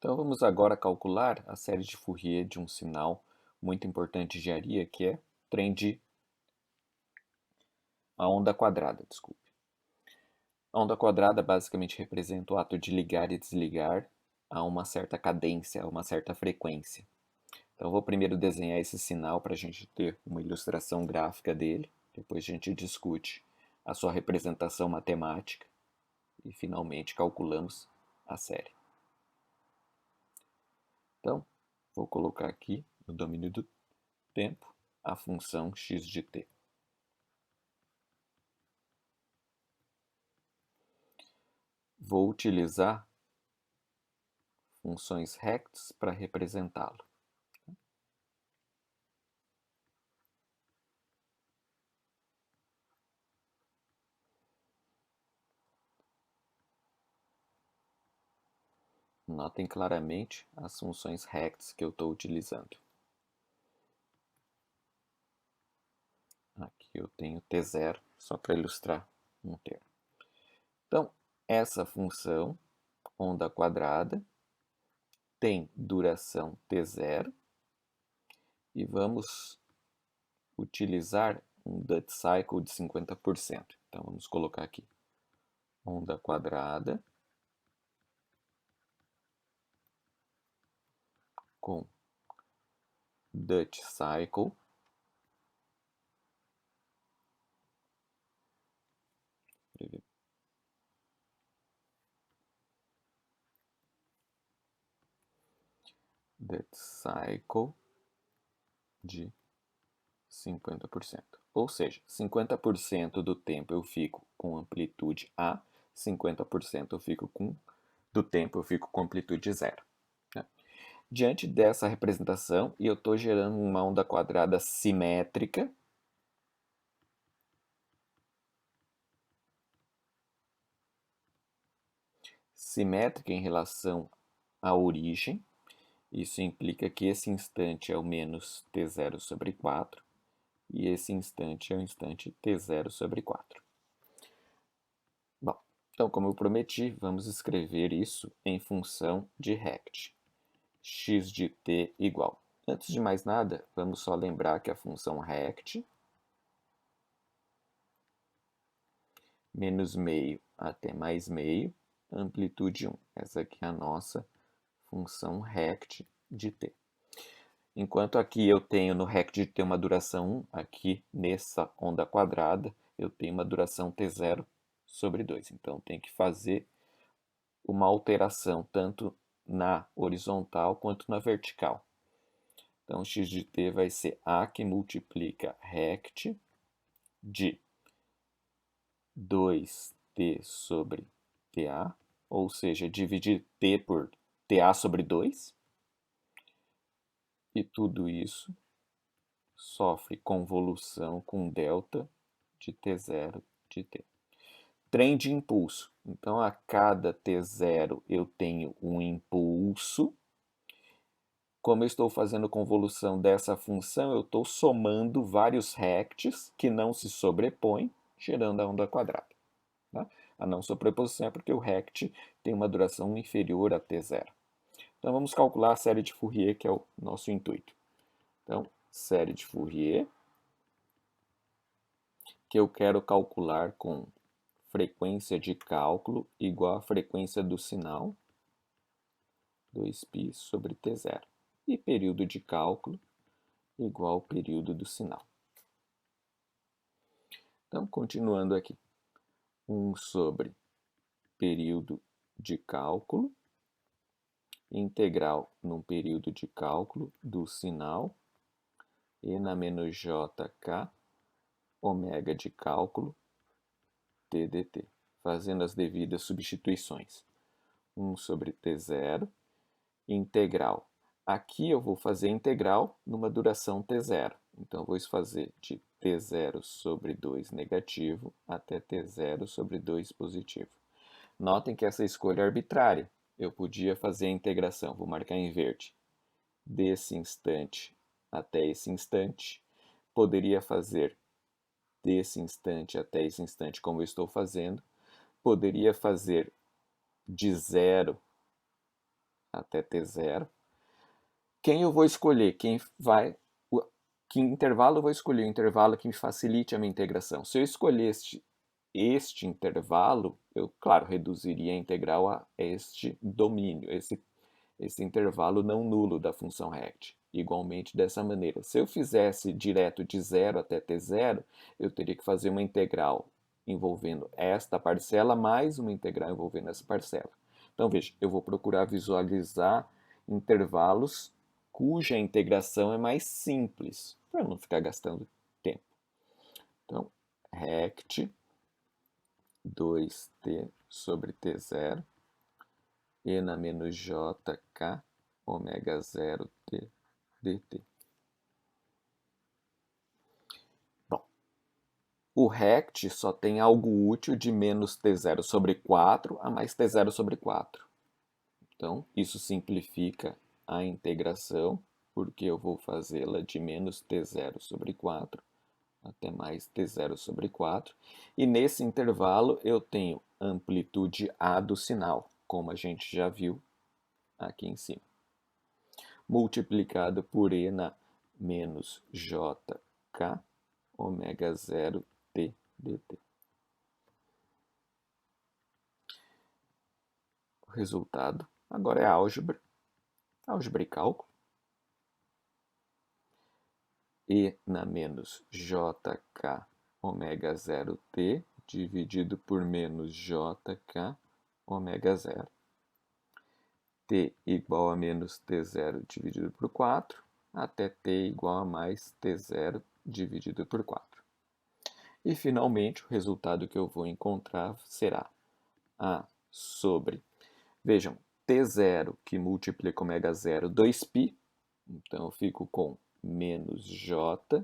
Então vamos agora calcular a série de Fourier de um sinal muito importante de engenharia, que é trem de a onda quadrada, desculpe. A onda quadrada basicamente representa o ato de ligar e desligar a uma certa cadência, a uma certa frequência. Então eu vou primeiro desenhar esse sinal para a gente ter uma ilustração gráfica dele, depois a gente discute a sua representação matemática e finalmente calculamos a série. Então, vou colocar aqui no domínio do tempo a função x de t. Vou utilizar funções rects para representá-lo. Notem claramente as funções rects que eu estou utilizando. Aqui eu tenho t0, só para ilustrar um termo. Então, essa função, onda quadrada, tem duração t0 e vamos utilizar um duty cycle de 50%. Então, vamos colocar aqui onda quadrada com duty cycle de 50%. Ou seja, 50% do tempo eu fico com amplitude A, 50% eu fico do tempo eu fico com amplitude zero. Né? Diante dessa representação, eu estou gerando uma onda quadrada simétrica, simétrica em relação à origem. Isso implica que esse instante é o menos t0 sobre 4 e esse instante é o instante t0 sobre 4. Bom, então, como eu prometi, vamos escrever isso em função de rect. X de t igual. Antes de mais nada, vamos só lembrar que a função rect menos meio até mais meio, amplitude 1. Essa aqui é a nossa função rect de t. Enquanto aqui eu tenho no rect de t uma duração 1, aqui nessa onda quadrada eu tenho uma duração t0 sobre 2. Então tem que fazer uma alteração tanto na horizontal quanto na vertical. Então x de t vai ser a que multiplica rect de 2t sobre ta, ou seja, dividir t por ta sobre 2. E tudo isso sofre convolução com delta de t0 de t. Trem de impulso. Então, a cada t0 eu tenho um impulso. Como eu estou fazendo convolução dessa função, eu estou somando vários rects que não se sobrepõem, gerando a onda quadrada. Tá? A não sobreposição é porque o rect tem uma duração inferior a t0. Então, vamos calcular a série de Fourier, que é o nosso intuito. Então, série de Fourier, que eu quero calcular com frequência de cálculo igual à frequência do sinal, 2π sobre t0. E período de cálculo igual ao período do sinal. Então, continuando aqui. 1 sobre período de cálculo, integral num período de cálculo do sinal, e na menos jk, ômega de cálculo, t dt, fazendo as devidas substituições. 1 sobre t0, integral. Aqui eu vou fazer integral numa duração t0. Então, eu vou fazer de t0 sobre 2 negativo até t0 sobre 2 positivo. Notem que essa escolha é arbitrária. Eu podia fazer a integração, vou marcar em verde, desse instante até esse instante. Poderia fazer desse instante até esse instante, como eu estou fazendo. Poderia fazer de 0 até t0. Quem eu vou escolher? Que intervalo eu vou escolher? O intervalo que me facilite a minha integração. Se eu escolher este intervalo, eu, claro, reduziria a integral a este domínio, esse intervalo não nulo da função rect. Igualmente dessa maneira. Se eu fizesse direto de 0 até t0, eu teria que fazer uma integral envolvendo esta parcela mais uma integral envolvendo essa parcela. Então, veja, eu vou procurar visualizar intervalos cuja integração é mais simples, para não ficar gastando tempo. Então, rect 2t sobre t0 e na menos jk ômega 0t dt. Bom, o rect só tem algo útil de menos t0 sobre 4 a mais t0 sobre 4. Então, isso simplifica a integração, porque eu vou fazê-la de menos t0 sobre 4 até mais t0 sobre 4. E nesse intervalo eu tenho amplitude A do sinal, como a gente já viu aqui em cima, multiplicado por E na menos jk ômega 0 t dt. O resultado agora é álgebra e cálculo. E na menos jk ômega 0 t dividido por menos jk ômega 0. T igual a menos t0 dividido por 4, até t igual a mais t0 dividido por 4. E, finalmente, o resultado que eu vou encontrar será A sobre, vejam, t0 que multiplica ômega 0, 2π, então eu fico com menos j,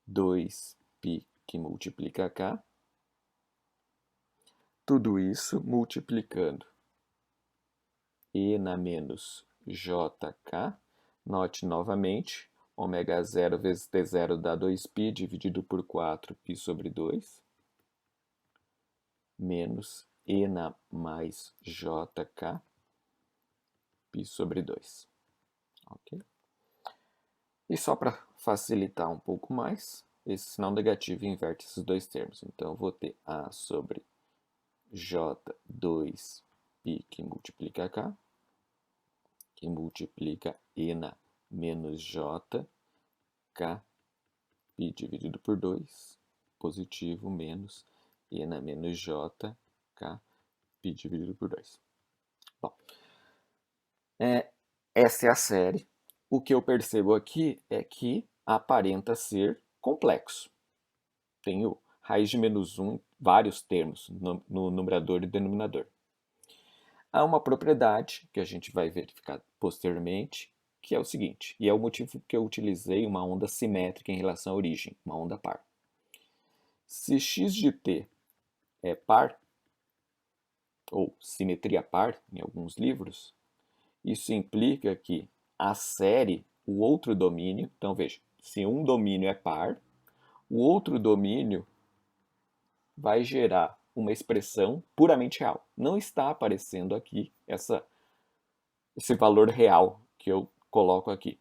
2π que multiplica k, tudo isso multiplicando e na menos jk, note novamente, ômega 0 vezes t0 dá 2π dividido por 4π sobre 2, menos e na mais jk, π sobre 2. Ok? E só para facilitar um pouco mais, esse sinal negativo inverte esses dois termos. Então, eu vou ter A sobre J2π que multiplica K, que multiplica E na menos J, K, π dividido por 2, positivo, menos E na menos J, K, π dividido por 2. Bom, essa é a série. O que eu percebo aqui é que aparenta ser complexo. Tenho raiz de menos 1, vários termos no numerador e denominador. Há uma propriedade que a gente vai verificar posteriormente, que é o seguinte, e é o motivo que eu utilizei uma onda simétrica em relação à origem, uma onda par. Se x de t é par, ou simetria par em alguns livros, isso implica que a série, o outro domínio, então veja, se um domínio é par, o outro domínio vai gerar uma expressão puramente real. Não está aparecendo aqui esse valor real que eu coloco aqui.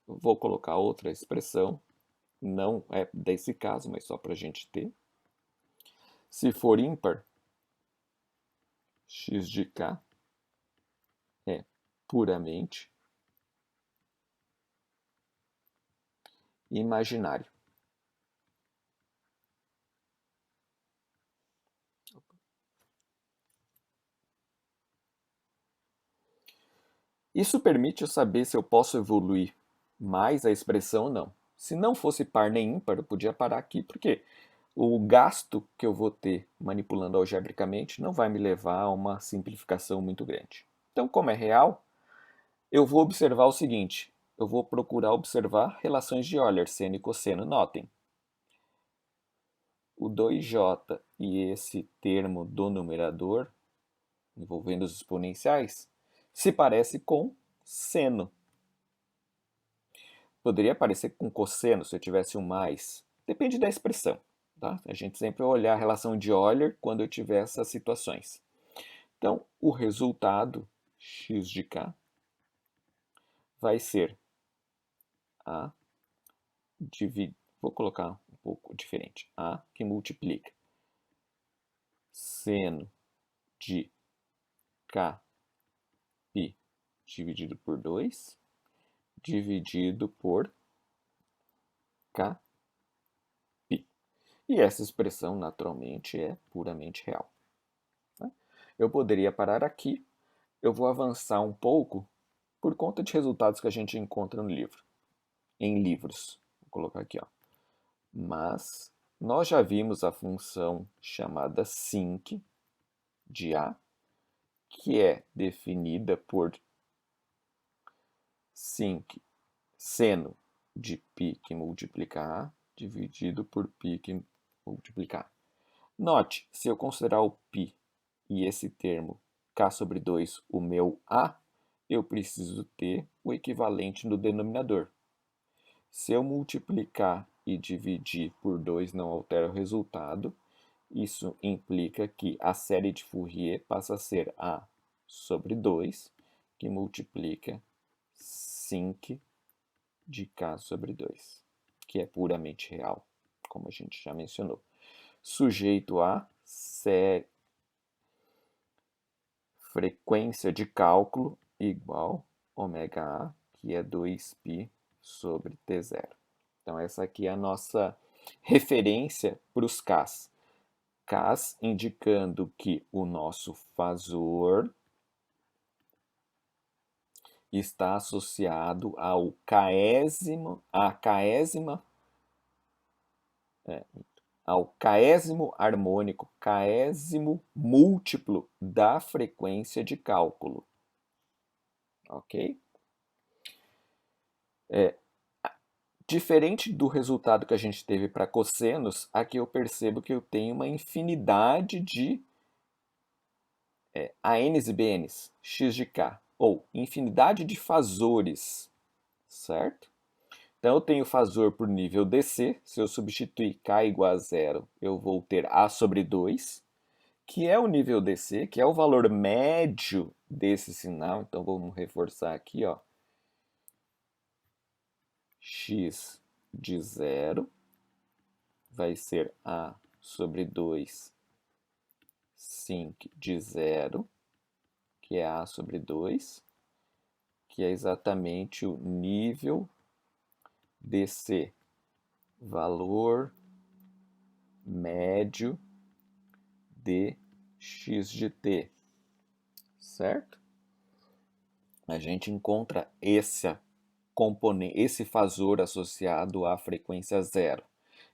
Eu vou colocar outra expressão, não é desse caso, mas só para a gente ter. Se for ímpar, x de k é puramente imaginário. Isso permite eu saber se eu posso evoluir mais a expressão ou não. Se não fosse par nem ímpar, eu podia parar aqui, porque o gasto que eu vou ter manipulando algebricamente não vai me levar a uma simplificação muito grande. Então, como é real, eu vou observar o seguinte, eu vou procurar observar relações de Euler, seno e cosseno. Notem, o 2j e esse termo do numerador, envolvendo os exponenciais, se parece com seno. Poderia parecer com cosseno se eu tivesse um mais. Depende da expressão. Tá? A gente sempre vai olhar a relação de Euler quando eu tiver essas situações. Então, o resultado, x de k, vai ser A, vou colocar um pouco diferente, A que multiplica seno de K π dividido por 2, dividido por K π. E essa expressão, naturalmente, é puramente real. Eu poderia parar aqui, eu vou avançar um pouco por conta de resultados que a gente encontra no livro, em livros. Vou colocar aqui, ó. Mas nós já vimos a função chamada sinc de A, que é definida por sinc seno de π que multiplica A dividido por π que multiplica A. Note, se eu considerar o π e esse termo k sobre 2 o meu A, eu preciso ter o equivalente no denominador. Se eu multiplicar e dividir por 2 não altera o resultado, isso implica que a série de Fourier passa a ser A sobre 2, que multiplica sinc de K sobre 2, que é puramente real, como a gente já mencionou. Sujeito a frequência de cálculo igual ômega A, que é 2π sobre T0. Então, essa aqui é a nossa referência para os Ks. Ks indicando que o nosso fasor está associado ao caésimo harmônico, caésimo múltiplo da frequência de cálculo. Ok? Diferente do resultado que a gente teve para cossenos, aqui eu percebo que eu tenho uma infinidade de ANs e BNs, x de k, ou infinidade de fasores, certo? Então, eu tenho fasor por nível DC, se eu substituir k igual a zero, eu vou ter A sobre 2, que é o nível DC, que é o valor médio desse sinal. Então, vamos reforçar aqui, ó. X de 0 vai ser A sobre 2 sinc de 0, que é A sobre 2, que é exatamente o nível DC, valor médio de x de t, certo? A gente encontra esse componente, esse fasor associado à frequência zero.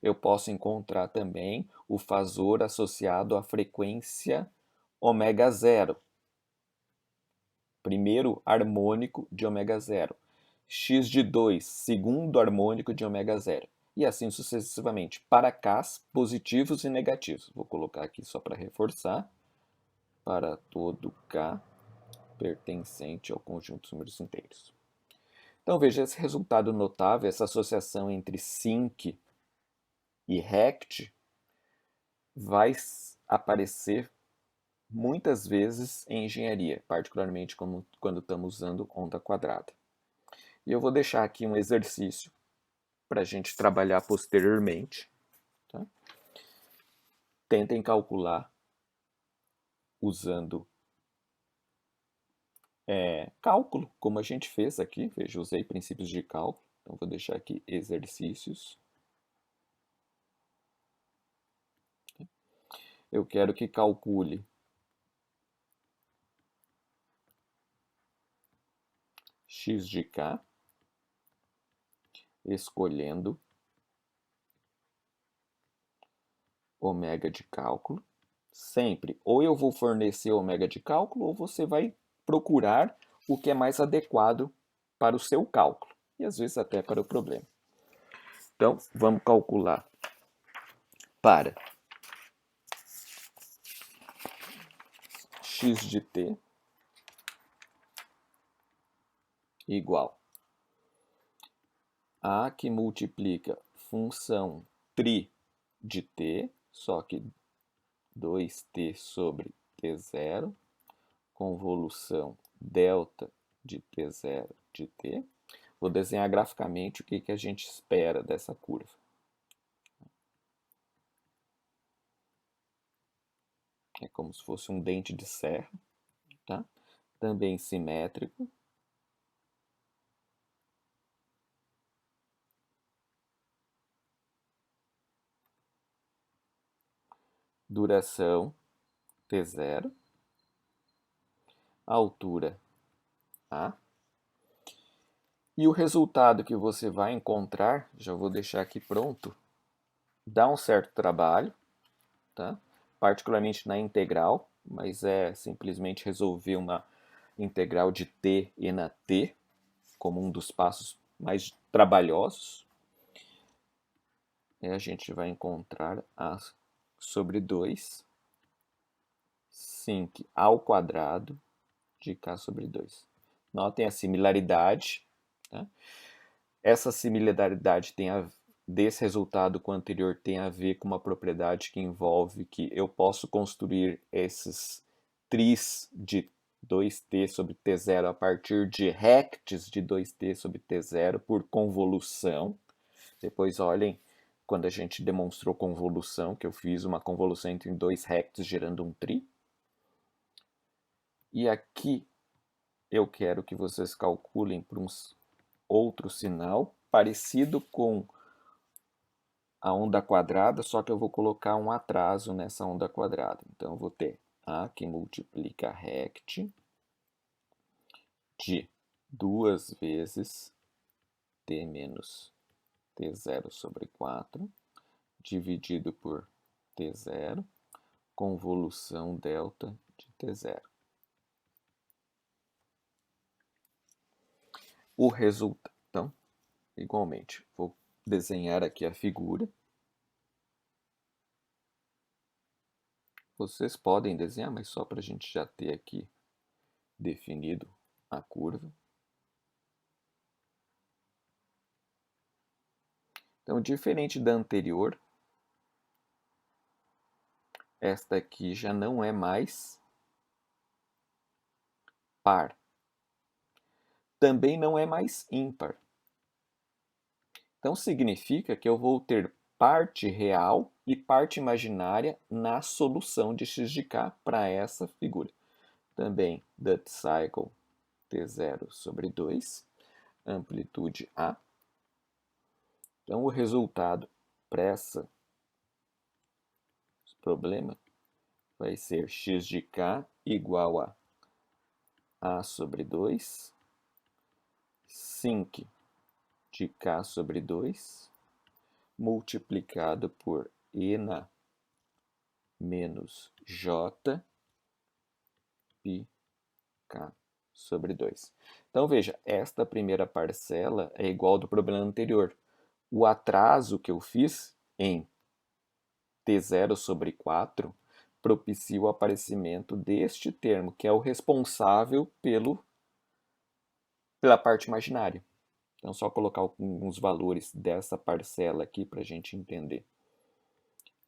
Eu posso encontrar também o fasor associado à frequência ômega zero, primeiro harmônico de ômega zero, x de 2, segundo harmônico de ômega zero, e assim sucessivamente, para Ks positivos e negativos. Vou colocar aqui só para reforçar, para todo K pertencente ao conjunto dos números inteiros. Então veja esse resultado notável, essa associação entre sinc e rect vai aparecer muitas vezes em engenharia, particularmente quando estamos usando onda quadrada. E eu vou deixar aqui um exercício para a gente trabalhar posteriormente. Tá? Tentem calcular usando cálculo, como a gente fez aqui. Veja, usei princípios de cálculo. Então, vou deixar aqui exercícios. Eu quero que calcule x de k, escolhendo ômega de cálculo. Sempre, ou eu vou fornecer ômega de cálculo, ou você vai procurar o que é mais adequado para o seu cálculo, e às vezes até para o problema. Então, vamos calcular para x de t igual a que multiplica função tri de t, só que 2t sobre t0, convolução delta de t0 de t, Vou desenhar graficamente o que a gente espera dessa curva. É como se fosse um dente de serra, tá? Também simétrico. Duração T0. Altura A. E o resultado que você vai encontrar, já vou deixar aqui pronto, dá um certo trabalho, tá? Particularmente na integral, mas é simplesmente resolver uma integral de t e na t, como um dos passos mais trabalhosos. E a gente vai encontrar a sobre 2 sinc ao quadrado de k sobre 2. Notem a similaridade, tá? Essa similaridade desse resultado com o anterior tem a ver com uma propriedade que envolve que eu posso construir esses tris de 2t sobre t0 a partir de rects de 2t sobre t0 por convolução. Depois olhem quando a gente demonstrou convolução, que eu fiz uma convolução entre dois rectos gerando um tri. E aqui eu quero que vocês calculem para um outro sinal parecido com a onda quadrada, só que eu vou colocar um atraso nessa onda quadrada. Então, eu vou ter A que multiplica rect de 2 vezes t menos t0 sobre 4, dividido por t0, convolução delta de t0. O resultado, então, igualmente, vou desenhar aqui a figura. Vocês podem desenhar, mas só para a gente já ter aqui definido a curva. Então, diferente da anterior, esta aqui já não é mais par. Também não é mais ímpar. Então, significa que eu vou ter parte real e parte imaginária na solução de x de k para essa figura. Também duty cycle t0 sobre 2, amplitude A. Então, o resultado para esse problema vai ser x de k igual a A sobre 2, sinc de k sobre 2, multiplicado por e na menos j pi k sobre 2. Então, veja, esta primeira parcela é igual ao do problema anterior. O atraso que eu fiz em t0 sobre 4 propicia o aparecimento deste termo, que é o responsável pela parte imaginária. Então, só colocar alguns valores dessa parcela aqui para a gente entender.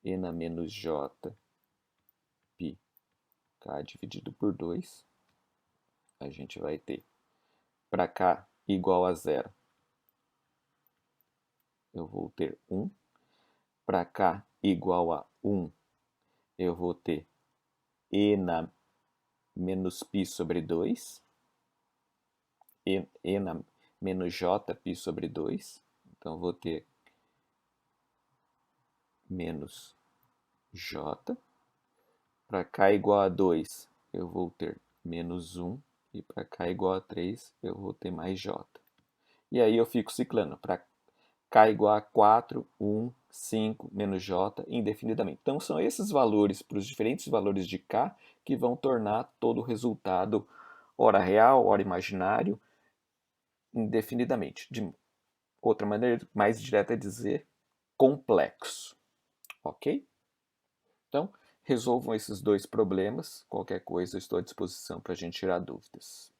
E na menos j pi k dividido por 2, a gente vai ter para k igual a 0, eu vou ter 1. Para k igual a 1, eu vou ter e na menos π sobre 2, e na menos j π sobre 2. Então, eu vou ter menos j. Para k igual a 2, eu vou ter menos 1. E para k igual a 3, eu vou ter mais j. E aí eu fico ciclando para k igual a 4, 1, 5, menos j, indefinidamente. Então, são esses valores, para os diferentes valores de k, que vão tornar todo o resultado, ora real, ora imaginário, indefinidamente. De outra maneira mais direta é dizer complexo. Ok? Então, resolvam esses dois problemas. Qualquer coisa, eu estou à disposição para a gente tirar dúvidas.